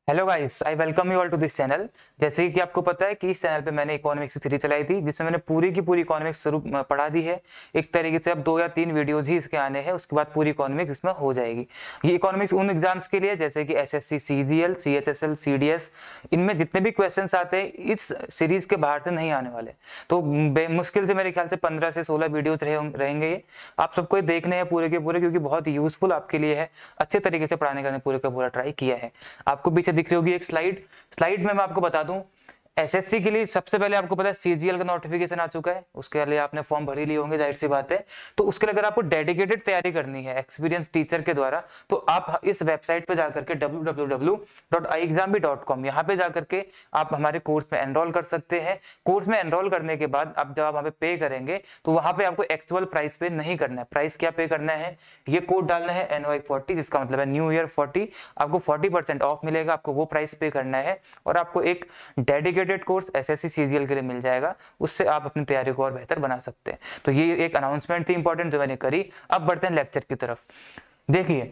Hello guys, I welcome you all to this channel. जैसे कि आपको पता है कि इस चैनल पे मैंने इकोनॉमिक्स की सीरीज चलाई थी जिसमें मैंने पूरी की पूरी इकोनॉमिक्स शुरू पढ़ा दी है। एक तरीके से अब 2 या 3 वीडियोज ही इसके आने हैं, उसके बाद पूरी इकोनॉमिक्स इसमें हो जाएगी। ये इकोनॉमिक्स उन एग्जाम्स के लिए जैसे कि एसएससी, सीजीएल, सीएचएसएल, सीडीएस, इनमें जितने भी क्वेश्चंस आते हैं इस सीरीज के बाहर से नहीं आने वाले। तो मुश्किल से मेरे ख्याल से 15 से 16 वीडियोज रहेंगे ये। आप सबको ये देखने हैं पूरे के पूरे, क्योंकि बहुत यूजफुल आपके लिए है। अच्छे तरीके से पढ़ाने का पूरे का पूरा ट्राई किया है। आपको पीछे दिख रही होगी एक स्लाइड में मैं आपको बता दूं, एसएससी के लिए सबसे पहले आपको पता है सीजीएल का नोटिफिकेशन आ चुका है। उसके लिए आपने फॉर्म भर ही लिए होंगे, जाहिर सी बात है। तो उसके लिए अगर आपको डेडिकेटेड तैयारी करनी है एक्सपीरियंस टीचर के द्वारा, तो आप इस वेबसाइट पे जाकर के www.iexambhi.com यहाँ पे जाकर के आप हमारे कोर्स में एनरोल कर सकते हैं। कोर्स में एनरोल करने के बाद आप जब आप वहाँ पे पे करेंगे तो वहां पे आपको एक्चुअल प्राइस पे नहीं करना है। प्राइस क्या पे करना है, ये कोड डालना है NY40, जिसका मतलब है न्यू ईयर 40। आपको 40% ऑफ मिलेगा, आपको वो प्राइस पे करना है और आपको एक डेडिकेटेड कोर्स एसएससी सीजीएल के लिए मिल जाएगा। उससे आप अपनी तैयारी को और बेहतर बना सकते हैं। तो ये एक अनाउंसमेंट थी इंपॉर्टेंट जो मैंने करी। अब बढ़ते हैं लेक्चर की तरफ। देखिए,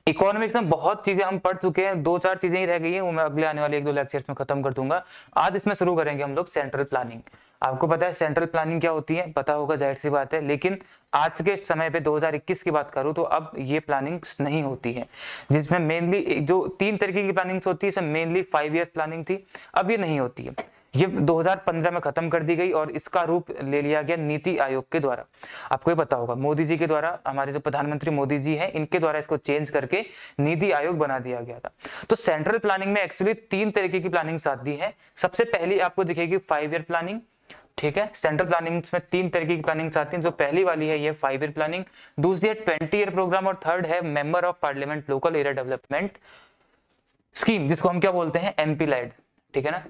इकोनॉमिक्स में बहुत चीजें हम पढ़ चुके हैं, 2-4 चीजें ही रह गई हैं, वो मैं अगले आने वाले 1-2 लेक्चर्स में खत्म कर दूंगा। आज इसमें शुरू करेंगे हम लोग सेंट्रल प्लानिंग। आपको पता है सेंट्रल प्लानिंग क्या होती है, पता होगा, जाहिर सी बात है। लेकिन आज के समय पे 2021 की बात करूं तो अब ये प्लानिंग नहीं होती है, जिसमें मेनली जो 3 तरीके की प्लानिंग्स होती है, इसमें मेनली 5 ईयर प्लानिंग थी। अब ये नहीं होती है, ये 2015 में खत्म कर दी गई और इसका रूप ले लिया गया नीति आयोग के द्वारा। आपको ये पता होगा, मोदी जी के द्वारा, हमारे जो प्रधानमंत्री मोदी जी हैं, इनके द्वारा इसको चेंज करके नीति आयोग बना दिया गया था। तो सेंट्रल प्लानिंग में एक्चुअली 3 तरीके की प्लानिंग आती है। सबसे पहली आपको दिखेगी 5 ईयर प्लानिंग, ठीक है। सेंट्रल प्लानिंग में 3 तरीके की प्लानिंग आती हैं। जो पहली वाली है ये 5 ईयर प्लानिंग, दूसरी है 20 ईयर प्रोग्राम और थर्ड है member of parliament local area development scheme, जिसको हम क्या बोलते हैं, एमपी लेड, ठीक है ना।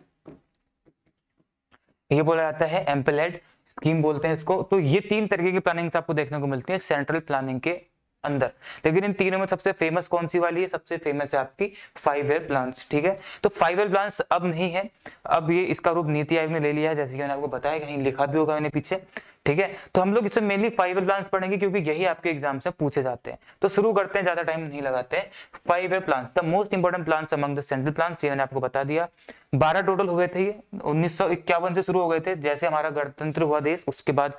ये बोला जाता है एमपी लेड स्कीम बोलते हैं इसको। तो ये 3 तरीके की प्लानिंग्स आपको देखने को मिलती है सेंट्रल प्लानिंग के अंदर। लेकिन इन तीनों में सबसे फेमस कौन सी वाली है, सबसे फेमस है आपकी 5 ईयर प्लान्स, ठीक है। तो 5 ईयर प्लान्स अब नहीं है, अब ये इसका रूप नीति आयोग ने ले लिया है, जैसे कि मैंने आपको बताया, कहीं लिखा भी होगा मैंने पीछे, ठीक है। तो हम लोग इसमें मेनली 5 ईयर प्लान्स पढ़ेंगे क्योंकि यही आपके एग्जाम से पूछे जाते हैं। तो शुरू करते हैं, ज्यादा टाइम नहीं लगाते हैं। 5 year plans, the most important plans among the central plans, ये मैंने आपको बता दिया। 12 टोटल हुए थे ये, 1951 से शुरू हो गए थे, जैसे हमारा गणतंत्र हुआ देश उसके बाद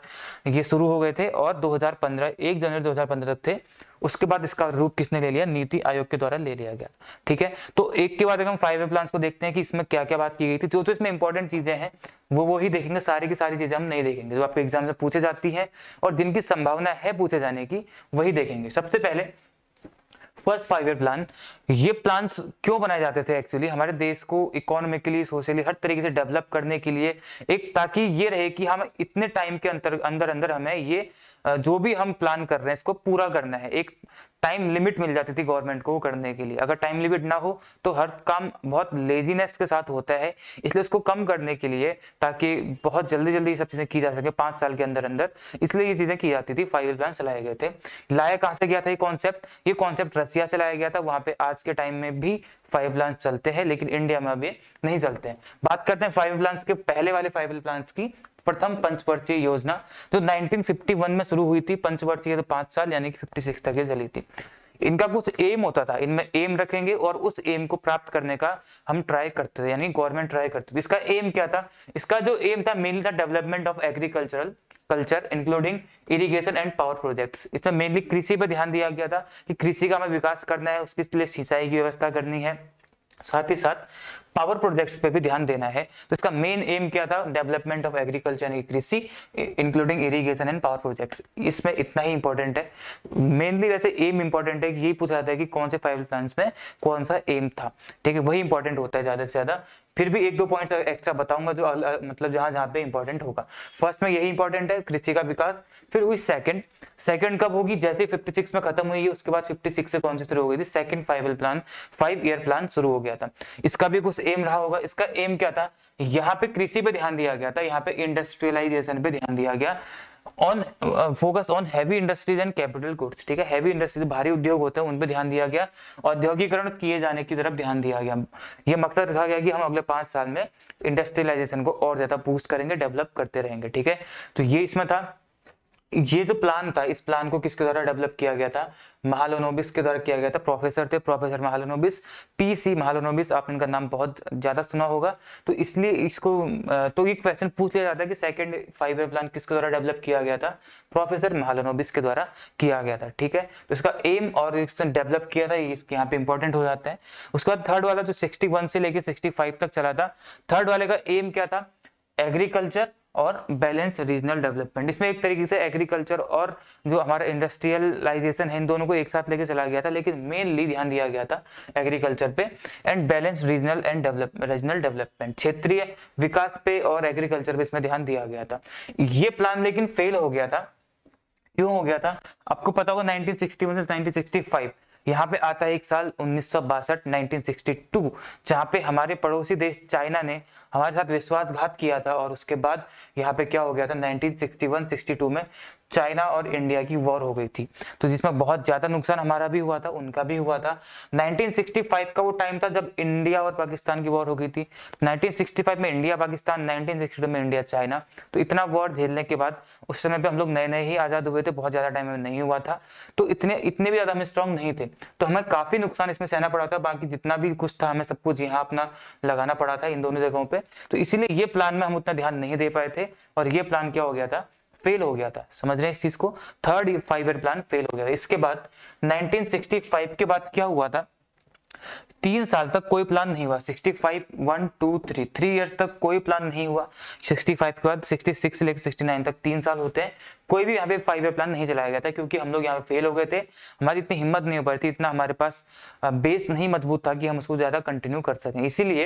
ये शुरू हो गए थे और 2015 1 जनवरी 2015 तक थे। उसके बाद इसका रूप किसने ले लिया, नीति आयोग के द्वारा ले लिया गया, ठीक है। तो एक के बाद हम 5 ईयर प्लान्स को देखते हैं कि इसमें क्या क्या बात की गई थी। जो इसमें इंपॉर्टेंट चीजें हैं वो ही देखेंगे, सारी की सारी चीजें हम नहीं देखेंगे जो आपके एग्जाम से पूछे जाती है और जिनकी संभावना है पूछे जाने की, वही देखेंगे। सबसे पहले फर्स्ट 5 ईयर प्लान। ये प्लान्स क्यों बनाए जाते थे, एक्चुअली हमारे देश को इकोनॉमिकली, सोशली, हर तरीके से डेवलप करने के लिए, एक ताकि ये रहे कि हम इतने टाइम के अंदर अंदर हमें ये जो भी हम प्लान कर रहे हैं इसको पूरा करना है। एक टाइम लिमिट मिल जाती थी गवर्नमेंट को करने के लिए। अगर टाइम लिमिट ना हो तो हर काम बहुत लेजीनेस के साथ होता है, इसलिए उसको कम करने के लिए, ताकि बहुत जल्दी जल्दी ये सब चीजें की जा सके 5 साल के अंदर अंदर, इसलिए ये चीजें की जाती थी। 5 ईयर प्लान चलाए गए थे। लाया कहां से गया था ये कॉन्सेप्ट रसिया से लाया गया था। वहां पे आज के टाइम में भी 5 प्लान चलते हैं, लेकिन इंडिया में अभी नहीं चलते हैं। बात करते हैं 5 प्लान के पहले वाले 5 प्लान की। प्रथम पंचवर्षीय योजना जो 1951 में शुरू हुई थी, पंचवर्षीय तो 5 साल यानी कि 56 तक चली थी। इनका कुछ एम होता था, इनमें एम रखेंगे और उस एम को प्राप्त करने का हम ट्राई करते थे, यानी गवर्नमेंट ट्राई करती थी। इसका एम क्या था, इसका जो एम था मेनली था development of culture including irrigation and power projects. इसमें मेनली कृषि पर ध्यान दिया गया था कि कृषि का हमें विकास करना है, उसके लिए सिंचाई की व्यवस्था करनी है, साथ ही साथ पावर प्रोजेक्ट्स पे भी ध्यान देना है। तो इसका मेन एम क्या था, डेवलपमेंट ऑफ एग्रीकल्चर यानी कृषि including irrigation and power projects. इसमें इतना ही इंपॉर्टेंट है मेनली। वैसे एम इंपॉर्टेंट है कि यही पूछा जाता है कि कौन से 5 प्लान्स में कौन सा एम था, ठीक है, वही इंपॉर्टेंट होता है ज्यादा से ज्यादा। फिर भी 1-2 पॉइंट्स एक्स्ट्रा बताऊंगा जो मतलब जहां पे इंपॉर्टेंट होगा। फर्स्ट में यही इंपॉर्टेंट है, कृषि का विकास। फिर हुई सेकंड कब होगी, जैसे 56 में खत्म हुई है उसके बाद 56 से कौन सी शुरू हो गई थी, सेकंड 5 ईयर प्लान शुरू हो गया था। इसका भी कुछ एम रहा होगा। इसका एम क्या था, यहाँ पे कृषि पे ध्यान दिया गया था, यहाँ पे इंडस्ट्रियलाइजेशन पे ध्यान दिया गया, on focus on heavy industries and capital goods, ठीक है। हैवी इंडस्ट्रीज, भारी उद्योग होते हैं, उन पे ध्यान दिया गया, औद्योगिकरण किए जाने की तरफ ध्यान दिया गया। ये मकसद रखा गया कि हम अगले 5 साल में इंडस्ट्रियलाइजेशन को और ज्यादा बूस्ट करेंगे, डेवलप करते रहेंगे, ठीक है। तो ये इसमें था। ये जो प्लान था, इस प्लान को किसके द्वारा डेवलप किया गया था? महालनोबिस के द्वारा किया गया था। प्रोफेसर थे प्रोफेसर महालनोबिस, पीसी महालनोबिस, आपने इनका नाम बहुत ज्यादा सुना होगा, तो इसलिए इसको तो ये क्वेश्चन पूछ लिया जाता है कि सेकंड 5 ईयर प्लान किसके द्वारा डेवलप किया गया था? प्रोफेसर महालनोबिस के द्वारा किया गया था। ठीक है, तो इसका एम और इसने डेवलप किया था, इसके यहाँ पे इंपॉर्टेंट हो जाता है। उसके बाद थर्ड वाला जो 61 से लेके 65 तक चला था, थर्ड वाले का एम क्या था? एग्रीकल्चर और बैलेंस रीजनल डेवलपमेंट। इसमें एक तरीके से एग्रीकल्चर और जो हमारा इंडस्ट्रियलाइजेशन है, इन दोनों को एक साथ लेके चला गया था, लेकिन मेनली ध्यान दिया गया था एग्रीकल्चर पे and balance regional and regional development, क्षेत्रीय विकास पे और एग्रीकल्चर पे इसमें ध्यान दिया गया था। ये प्लान लेकिन फेल हो गया था। क्यों हो गया था? आपको पता होगा 1961 से 1965 यहाँ पे आता है एक साल 1962 1962, जहां पे हमारे पड़ोसी देश चाइना ने हमारे साथ विश्वासघात किया था, और उसके बाद यहाँ पे क्या हो गया था 1961-62 में चाइना और इंडिया की वॉर हो गई थी, तो जिसमें बहुत ज्यादा नुकसान हमारा भी हुआ था, उनका भी हुआ था। 1965 का वो टाइम था जब इंडिया और पाकिस्तान की वॉर हो गई थी। 1965 में इंडिया पाकिस्तान, 1962 में इंडिया चाइना। तो इतना वॉर झेलने के बाद उस समय पे हम लोग नए नए ही आजाद हुए थे, बहुत ज्यादा टाइम में नहीं हुआ था, तो इतने भी ज्यादा हम स्ट्रांग नहीं थे, तो हमें काफी नुकसान इसमें सहना पड़ा था। बाकी जितना भी कुछ था हमें सब कुछ यहाँ अपना लगाना पड़ा था इन दोनों जगहों पे, तो इसीलिए ये प्लान में हम उतना ध्यान नहीं दे पाए थे, और ये प्लान क्या हो गया था? फेल हो गया था। समझ रहे हैं इस चीज को? थर्ड 5 ईयर प्लान फेल हो गया था। इसके बाद 1965 के बाद क्या हुआ था? 3 साल तक कोई प्लान नहीं हुआ। 65 1 2 3 3 इयर्स तक कोई प्लान नहीं हुआ। 65 के बाद 66 से लेकर 69 तक 3 साल होते हैं, कोई भी यहाँ पे 5 ईयर प्लान नहीं चलाया गया था, क्योंकि हम लोग यहाँ पे फेल हो गए थे। हमारी इतनी हिम्मत नहीं हो पाई थी, इतना हमारे पास बेस नहीं मजबूत था कि हम उसको ज्यादा कंटिन्यू कर सकें, इसीलिए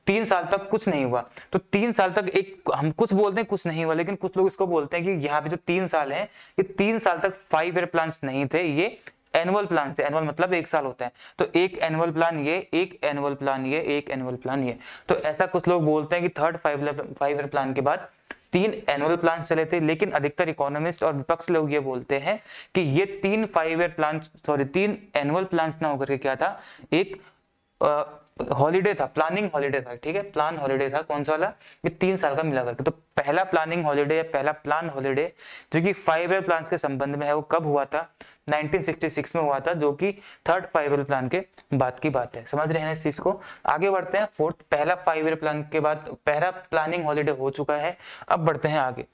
3 साल तक कुछ नहीं हुआ। तो 3 साल तक एक हम कुछ बोलते हैं कुछ नहीं हुआ, लेकिन कुछ लोग इसको बोलते हैं कि यहाँ पे जो 3 साल है, ये 3 साल तक 5 ईयर प्लान नहीं थे, ये एनुअल प्लान थे। एनुअल मतलब एक साल होता है, तो एक एनुअल प्लान ये, एक एनुअल प्लान ये, एक एनुअल प्लान ये। तो ऐसा कुछ लोग बोलते हैं कि थर्ड 5 ईयर प्लान के बाद 3 एनुअल प्लान चले थे, लेकिन अधिकतर इकोनॉमिस्ट और विपक्ष लोग ये बोलते हैं कि ये 3 एनुअल प्लान ना होकर के क्या था? एक हॉलीडे था, प्लानिंग हॉलीडे था। ठीक है, प्लान हॉलीडे था। कौन सा वाला? ये 3 साल का मिला करके। तो पहला प्लानिंग हॉलीडे या पहला प्लान हॉलीडे जो कि 5 ईयर प्लान के संबंध में है, वो कब हुआ था? 1966 में हुआ था, जो कि थर्ड 5 ईयर प्लान के बाद की बात है। समझ रहे हैं इस चीज को? आगे बढ़ते हैं। फोर्थ, पहला 5 ईयर प्लान के बाद पहला प्लानिंग हॉलीडे हो चुका है, अब बढ़ते हैं आगे।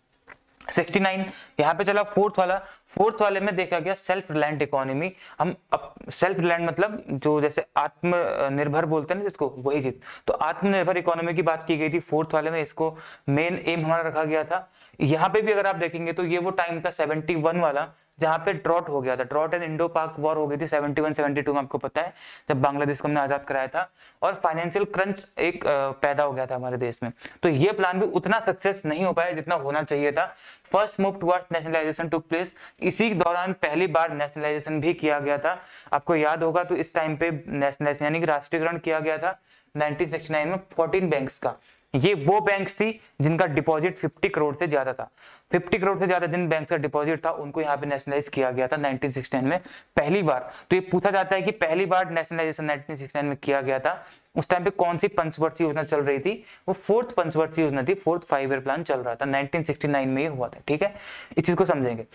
69 यहाँ पे चला फोर्थ वाले में देखा गया सेल्फ रिलायंट इकोनॉमी। हम सेल्फ रिलायंट मतलब जो जैसे आत्मनिर्भर बोलते हैं ना जिसको, वही चीज। तो आत्मनिर्भर इकोनॉमी की बात की गई थी फोर्थ वाले में, इसको मेन एम हमारा रखा गया था। यहाँ पे भी अगर आप देखेंगे तो ये वो टाइम था 71 वाला, जहां पे ड्रॉट हो गया था। ड्रॉट एंड इंडो पाक वॉर हो गई थी 71-72 में, आपको पता है, जब बांग्लादेश को हमने आजाद कराया था, और फाइनेंशियल क्रंच एक पैदा हो गया था हमारे देश में। तो ये प्लान भी उतना सक्सेस नहीं हो पाया जितना होना चाहिए था। First move towards nationalisation took place, इसी दौरान पहली बार नेशनलाइजेशन भी किया गया था। आपको याद होगा तो इस टाइम पे नेशनलाइजेशन यानी कि राष्ट्रीयकरण किया गया था 1969 में 14 बैंक्स का। ये वो बैंक्स थी जिनका डिपॉजिट 50 करोड़ से ज्यादा था। 50 करोड़ से ज्यादा जिन बैंक्स का डिपॉजिट था उनको यहाँ पे नेशनलाइज किया गया था 1969 में पहली बार। तो ये पूछा जाता है कि पहली बार नेशनलाइजेशन 1969 में किया गया था, उस टाइम पे कौन सी पंचवर्षीय योजना चल रही थी? वो फोर्थ पंचवर्षीय योजना थी, फोर्थ 5 ईयर प्लान चल रहा था, 1969 में ये हुआ था। ठीक है, इस चीज को समझेंगे।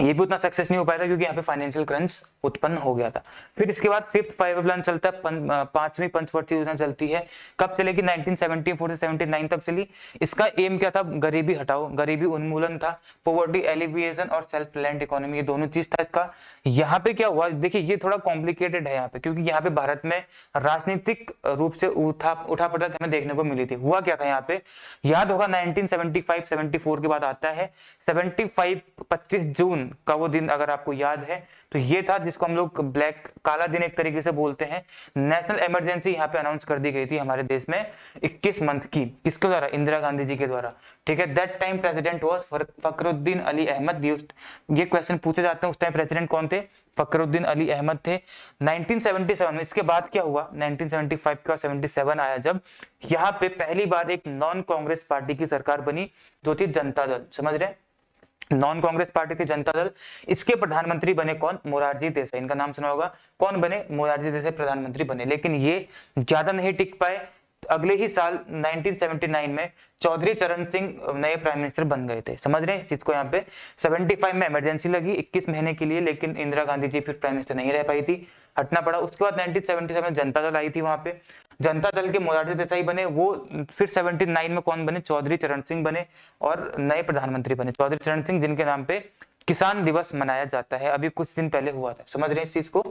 ये भी उतना सक्सेस नहीं हो पाया था क्योंकि यहाँ पे फाइनेंशियल क्रंच उत्पन्न हो गया था। फिर इसके बाद फिफ्थ 5 ईयर प्लान चलता है, पांचवी पंचवर्षीय योजना चलती है। कब चलेगी? 1974 से 79 तक चली। इसका एम क्या था? गरीबी हटाओ, गरीबी उन्मूलन था, पोवर्टी एलिविएशन और सेल्फ रिलायंट इकोनॉमी, ये दोनों चीज था इसका। यहाँ पे क्या हुआ देखिए, ये थोड़ा कॉम्प्लिकेटेड है यहाँ पे, क्योंकि यहाँ पे भारत में राजनीतिक रूप से उठापटक हमें देखने को मिली थी। हुआ क्या था यहाँ पे? याद होगा 1975-74 के बाद आता है 75 25 जून का वो दिन, अगर आपको याद है तो ये था जिसको हम लोग ब्लैक काला दिन एक तरीके से बोलते हैं। नेशनल इमरजेंसी यहाँ पे अनाउंस कर दी गई थी हमारे देश में 21 मंथ की। किसके द्वारा? इंदिरा गांधी जी के द्वारा। ठीक है, that time president was Fakhruddin Ali Ahmed. ये क्वेश्चन पूछे जाते हैं, उस टाइम प्रेसिडेंट कौन थे? फखरुद्दीन अली अहमद थे। 1977 में इसके बाद क्या हुआ? 1975 का 77 आया, जब यहाँ पे पहली बार एक नॉन कांग्रेस पार्टी की सरकार बनी जो थी जनता दल। समझ रहे हैं? नॉन कांग्रेस पार्टी थी जनता दल। इसके प्रधानमंत्री बने कौन? मोरारजी देसाई। इनका नाम सुना होगा। कौन बने? मोरारजी देसाई प्रधानमंत्री बने। लेकिन ये ज्यादा नहीं टिक पाए, अगले ही साल 1979 में चौधरी चरण सिंह नए प्राइम मिनिस्टर बन गए थे। समझ रहे हैं इस चीज को? यहाँ पे 75 में इमरजेंसी लगी 21 महीने के लिए, लेकिन इंदिरा गांधी जी फिर प्राइम मिनिस्टर नहीं रह पाई थी, हटना पड़ा। उसके बाद 1977 में जनता दल आई थी, वहां पे जनता दल के मोरारजी देसाई बने, वो फिर 79 में कौन बने? चौधरी चरण सिंह बने और नए प्रधानमंत्री बने चौधरी चरण सिंह, जिनके नाम पे किसान दिवस मनाया जाता है, अभी कुछ दिन पहले हुआ था। समझ रहे हैं इस चीज को?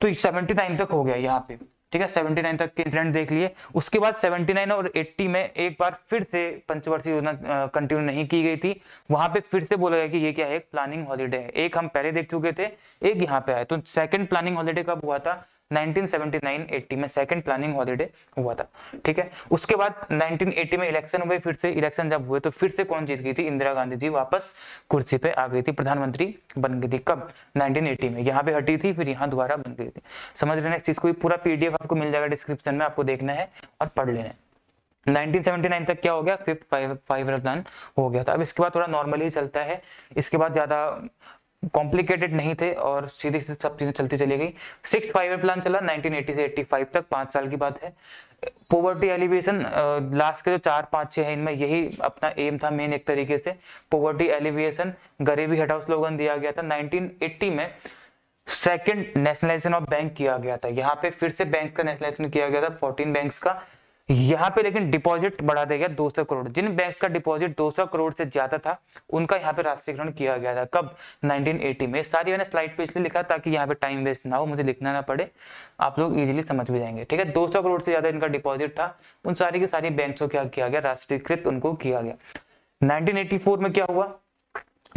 तो 79 तक हो गया यहाँ पे, ठीक है, 79 तक के इंसिडेंट देख लिए। उसके बाद 79 और 80 में एक बार फिर से पंचवर्षीय योजना कंटिन्यू नहीं की गई थी, वहां पे फिर से बोला गया कि ये क्या है? एक प्लानिंग हॉलीडे है। एक हम पहले देख चुके थे, एक यहाँ पे आया। तो सेकंड प्लानिंग हॉलीडे कब हुआ था? 1979-80 में सेकंड प्लानिंग हॉलीडे हुआ था, ठीक है। उसके बाद 1980 में इलेक्शन हुए, फिर से इलेक्शन जब हुए तो फिर से कौन जीत गई थी? इंदिरा गांधी जी वापस कुर्सी पे आ गई थी, प्रधानमंत्री बन गई थी। कब? 1980 में। यहाँ पे हटी थी, फिर यहाँ दोबारा बन गई थी। समझ रहे हैं इस चीज को? पूरा पीडीएफ आपको मिल जाएगा डिस्क्रिप्शन में, आपको देखना है और पढ़ लेना है। 1979 तक क्या हो गया? फिफ्थ फाइव ईयर प्लान हो गया था। अब इसके बाद थोड़ा नॉर्मली चलता है, इसके बाद ज्यादा कॉम्प्लिकेटेड नहीं थे और सीधी से सब चीजें चलती चली गई। सिक्स्थ फाइव ईयर प्लान चला 1980 से 85 तक, 5 साल की बात है। पोवर्टी एलिवेशन लास्ट के जो 4-5-6 है, इनमें यही अपना एम था मेन, एक तरीके से पोवर्टी एलिवेशन, गरीबी हटाओ स्लोगन दिया गया था। 1980 में सेकंड नेशनलाइजेशन ऑफ बैंक किया गया था, यहाँ पे फिर से बैंक का नेशनलाइजेशन किया गया था 14 बैंक्स का। यहाँ पे लेकिन डिपॉजिट बढ़ा दिया गया 200 करोड़। जिन बैंक्स का डिपॉजिट 200 करोड़ से ज्यादा था उनका यहाँ पे राष्ट्रीयकरण किया गया था। कब? 1980 में। सारी मैंने स्लाइड पे इसलिए लिखा ताकि यहाँ पे टाइम वेस्ट ना हो, मुझे लिखना ना पड़े, आप लोग इजीली समझ भी जाएंगे, ठीक है। 200 करोड़ से ज्यादा इनका डिपॉजिट था, उन सारी की सारी बैंक्स को क्या किया गया? राष्ट्रीयकृत उनको किया गया। 1984 में क्या हुआ?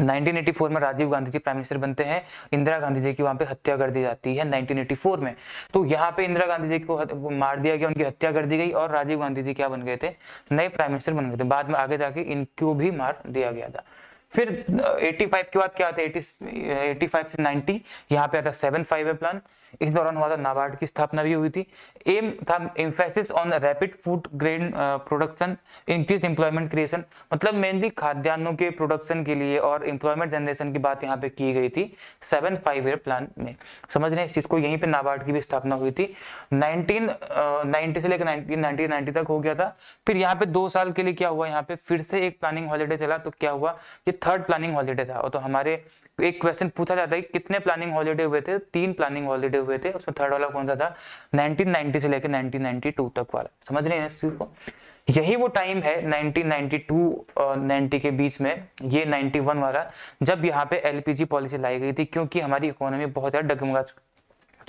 1984 में राजीव गांधी जी प्राइम मिनिस्टर बनते हैं, इंदिरा गांधी जी की वहां पे हत्या कर दी जाती है 1984 में। तो यहाँ पे इंदिरा गांधी जी को मार दिया गया, उनकी हत्या कर दी गई और राजीव गांधी जी क्या बन गए थे? नए प्राइम मिनिस्टर बन गए थे। बाद में आगे जाके इनको भी मार दिया गया था। फिर 85 के बाद क्या आता है? 85 से 90 यहाँ पे आता है 7th फाइव ईयर प्लान। इस दौरान हुआ था नाबार्ड की स्थापना भी हुई थी। एम था emphasis on rapid food grain production, increase employment creation, मतलब मेनली खाद्यान्नों के प्रोडक्शन के लिए और एम्प्लॉयमेंट जनरेशन की बात यहाँ पे की गई थी 7th फाइव ईयर प्लान में। समझ रहे हैं इस चीज को? यहीं पे नाबार्ड की भी स्थापना हुई थी। 1990 से लेकर 1990 तक हो गया था। फिर यहाँ पे 2 साल के लिए क्या हुआ? यहाँ पे फिर से एक प्लानिंग हॉलीडे चला, तो क्या हुआ? ये थर्ड प्लानिंग हॉलीडे था। और तो हमारे एक क्वेश्चन पूछा जाता है कितने प्लानिंग हॉलीडे हुए थे? 3 प्लानिंग हॉलीडे हुए थे, उसमें थर्ड वाला कौन सा था? 1990 से लेकर 1992 तक वाला। समझ रहे हैं इस चीज को? यही वो टाइम है 1992 और 90 के बीच में, ये 91 वाला, जब यहाँ पे एलपीजी पॉलिसी लाई गई थी, क्योंकि हमारी इकोनॉमी बहुत ज्यादा डगमगा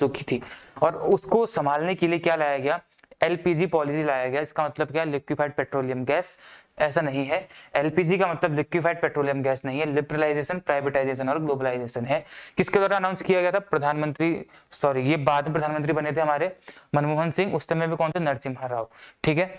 चुकी थी और उसको संभालने के लिए क्या लाया गया? एलपीजी पॉलिसी लाया गया। इसका मतलब क्या? Liquefied petroleum gas. ऐसा नहीं है, एलपीजी का मतलब लिक्विफाइड पेट्रोलियम गैस नहीं है, लिबरलाइजेशन, प्राइवेटाइजेशन और ग्लोबलाइजेशन है। किसके द्वारा अनाउंस किया गया था? प्रधानमंत्री, सॉरी ये बाद में प्रधानमंत्री बने थे हमारे मनमोहन सिंह, उस समय में कौन थे? नरसिम्हा राव, ठीक है।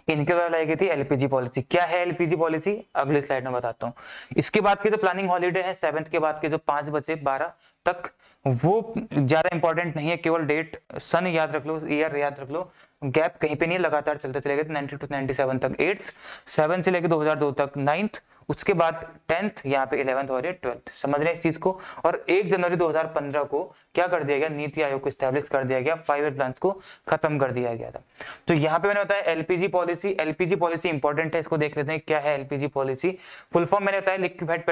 इनके द्वारा लाई गई थी एलपीजी पॉलिसी। क्या है एलपीजी पॉलिसी? अगली स्लाइड में बताता हूँ। इसके बाद के जो प्लानिंग हॉलीडे है 7th के बाद के जो 5 बचे 12 तक, वो ज्यादा इंपॉर्टेंट नहीं है, केवल डेट सन याद रख लो, ईयर याद रख लो, गैप कहीं पे नहीं है, लगातार चलते चले गए 92 से 97 तक 8th, 7 से लेकर 2002 तक 9th, उसके बाद 10th, यहाँ पे 11th और ये 12th। समझ रहे हैं इस चीज को? और 1 जनवरी 2015 को क्या कर दिया गया? नीति आयोग को स्टैब्लिश कर दिया गया, 5 ईयर प्लान को खत्म कर दिया गया था। तो यहाँ पे मैंने बताया LPG policy. LPG policy important है, इसको देख लेते हैं क्या है एलपीजी पॉलिसी। फुल फॉर्म मैंने बताया लिक्विफाइड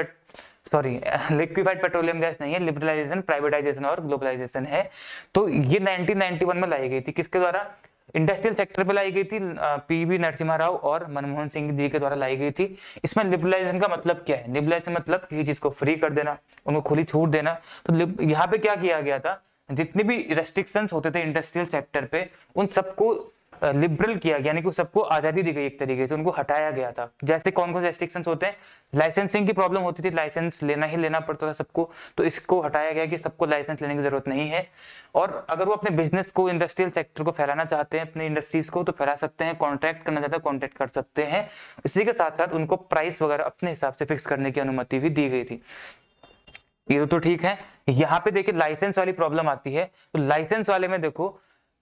पेट्रोलियम गैस नहीं है, लिबरलाइजेशन, प्राइवेटाइजेशन और ग्लोबलाइजेशन है। तो ये 1991 में लाई गई थी, किसके द्वारा? इंडस्ट्रियल सेक्टर पे लाई गई थी, पीवी नरसिम्हा राव और मनमोहन सिंह जी के द्वारा लाई गई थी। इसमें लिबरलाइजेशन का मतलब क्या है? लिबरलाइजेशन मतलब किसी चीज को फ्री कर देना, उनको खुली छूट देना। तो यहाँ पे क्या किया गया था? जितने भी रेस्ट्रिक्शंस होते थे इंडस्ट्रियल सेक्टर पे, उन सबको लिबरल किया गया, यानी कि सबको आजादी दी गई, एक तरीके से उनको हटाया गया था। जैसे कौन कौन से रेस्ट्रिक्शंस होते हैं? लाइसेंसिंग की प्रॉब्लम होती थी, लाइसेंस लेना ही लेना पड़ता था सबको, तो इसको हटाया गया कि सबको लाइसेंस लेने की जरूरत नहीं है। और अगर वो अपने बिजनेस को, इंडस्ट्रियल सेक्टर को फैलाना चाहते हैं, अपने इंडस्ट्रीज को, तो फैला सकते हैं, कॉन्ट्रैक्ट करना चाहते हैं कॉन्ट्रैक्ट कर सकते हैं। इसी के साथ साथ उनको प्राइस वगैरह अपने हिसाब से फिक्स करने की अनुमति भी दी गई थी। ये तो ठीक है। यहाँ पे देखिए लाइसेंस वाली प्रॉब्लम आती है, तो लाइसेंस वाले में देखो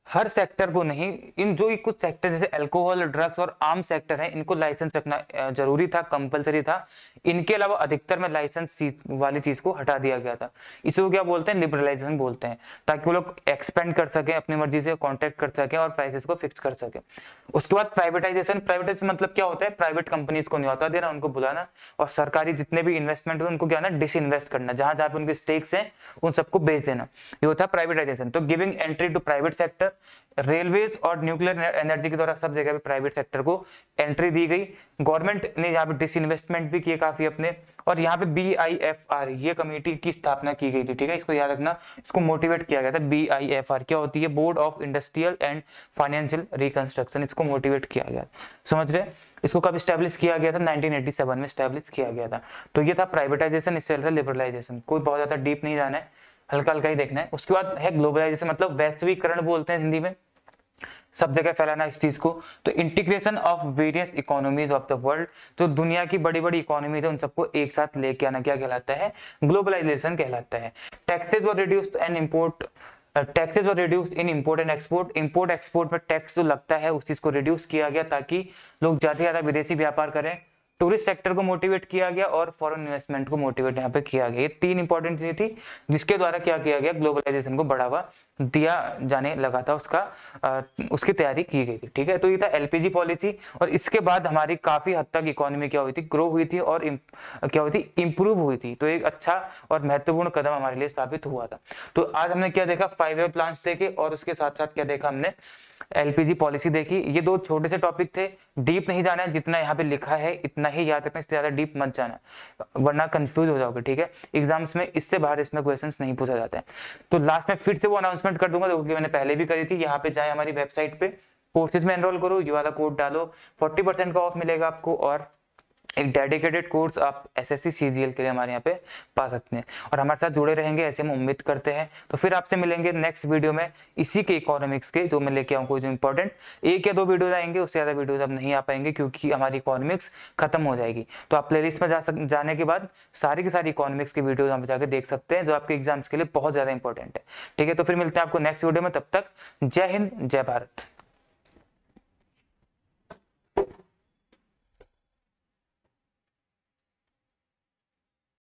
हर सेक्टर को नहीं, इन जो कुछ सेक्टर जैसे अल्कोहल, ड्रग्स और आर्म सेक्टर है, इनको लाइसेंस रखना जरूरी था, कंपलसरी था। इनके अलावा अधिकतर में लाइसेंस वाली चीज को हटा दिया गया था। इसे वो क्या बोलते हैं, लिबरलाइजेशन बोलते हैं, ताकि वो लोग एक्सपेंड कर सके, अपनी मर्जी से कॉन्ट्रैक्ट कर सके और प्राइसेस को फिक्स कर सके। उसके बाद प्राइवेटाइजेशन। प्राइवेटाइजेशन मतलब क्या होता है, प्राइवेट कंपनीज को न्यौता देना, उनको बुलाना और सरकारी जितने भी इन्वेस्टमेंट होते हैं उनको क्या ना डिसइन्वेस्ट करना, जहां जहां पे उनके स्टेक्स हैं उन सबको बेच देना, ये होता है प्राइवेटाइजेशन। तो giving entry to private sector, railways और न्यूक्लियर एनर्जी के द्वारा सब जगह पे प्राइवेट सेक्टर को एंट्री दी गई। गवर्नमेंट ने यहाँ पे डिसइन्वेस्टमेंट भी किए काफी अपने, और यहाँ पे BIFR ये कमेटी की स्थापना की गई थी, ठीक है, इसको याद रखना, इसको मोटिवेट किया गया था। BIFR क्या होती है, board of industrial and financial reconstruction, इसको मोटिवेट किया गया, समझ रहे। इसको कब स्टैब्लिश किया गया था, 1987 में स्टैब्लिश किया गया था। तो ये था प्राइवेटाइजेशन, इससे था लिबरलाइजेशन। कोई बहुत ज्यादा डीप नहीं जाना है, हल्का हल्का ही देखना है। उसके बाद है ग्लोबलाइजेशन, मतलब वैश्वीकरण बोलते हैं हिंदी में, सब जगह फैलाना इस चीज को। तो integration of various economies of the world, जो दुनिया की बड़ी बड़ी इकोनॉमीज है उन सबको एक साथ लेके आना क्या कहलाता है, ग्लोबलाइजेशन कहलाता है। Taxes were reduced and import, taxes were reduced in import and export, import export में टैक्स जो लगता है उस चीज को रिड्यूस किया गया, ताकि लोग ज्यादा से ज्यादा विदेशी व्यापार करें। टूरिस्ट सेक्टर को मोटिवेट किया गया और फॉरेन इन्वेस्टमेंट को मोटिवेट यहाँ पे किया गया। ये तीन इंपॉर्टेंट चीजें थी जिसके द्वारा क्या किया गया, ग्लोबलाइजेशन को बढ़ावा दिया जाने लगा था, उसकी तैयारी की गई थी, ठीक है। तो ये था LPG पॉलिसी, और इसके बाद हमारी काफी हद तक इकोनॉमी क्या हुई थी, ग्रो हुई थी और क्या हुई थी, इंप्रूव हुई थी। तो एक अच्छा और महत्वपूर्ण कदम हमारे लिए साबित हुआ था। तो आज हमने क्या देखा, 5 ईयर प्लान्स देखे, और उसके साथ साथ क्या देखा हमने, LPG पॉलिसी देखी। ये दो छोटे से टॉपिक थे, डीप नहीं जाना है, जितना यहाँ पे लिखा है इतना ही याद रखना, इससे ज्यादा डीप मत जाना वरना कंफ्यूज हो जाओगे, ठीक है। एग्जाम्स में इससे बाहर इसमें क्वेश्चंस नहीं पूछा जाता है। तो लास्ट में फिर से वो अनाउंसमेंट कर दूंगा, जो कि मैंने पहले भी करी थी। यहाँ पे जाए हमारी वेबसाइट पे, कोर्सेज में एनरोल करो, ये वाला कोड डालो, 40% का ऑफ मिलेगा आपको, और एक डेडिकेटेड कोर्स आप SSC CGL के लिए हमारे यहाँ पे पा सकते हैं। और हमारे साथ जुड़े रहेंगे ऐसे हम उम्मीद करते हैं। तो फिर आपसे मिलेंगे नेक्स्ट वीडियो में, इसी के इकोनॉमिक्स के जो मैं लेके आऊँ, जो इंपॉर्टेंट 1 या 2 वीडियोज आएंगे, उससे ज्यादा वीडियोज अब नहीं आ पाएंगे क्योंकि हमारी इकोनॉमिक्स खत्म हो जाएगी। तो आप प्लेलिस्ट में जाने के बाद सारी की सारी इकोनॉमिक्स की वीडियो यहाँ पे जाकर देख सकते हैं, जो आपके एग्जाम्स के लिए बहुत ज्यादा इंपॉर्टेंट है, ठीक है। तो फिर मिलते हैं आपको नेक्स्ट वीडियो में, तब तक जय हिंद, जय भारत।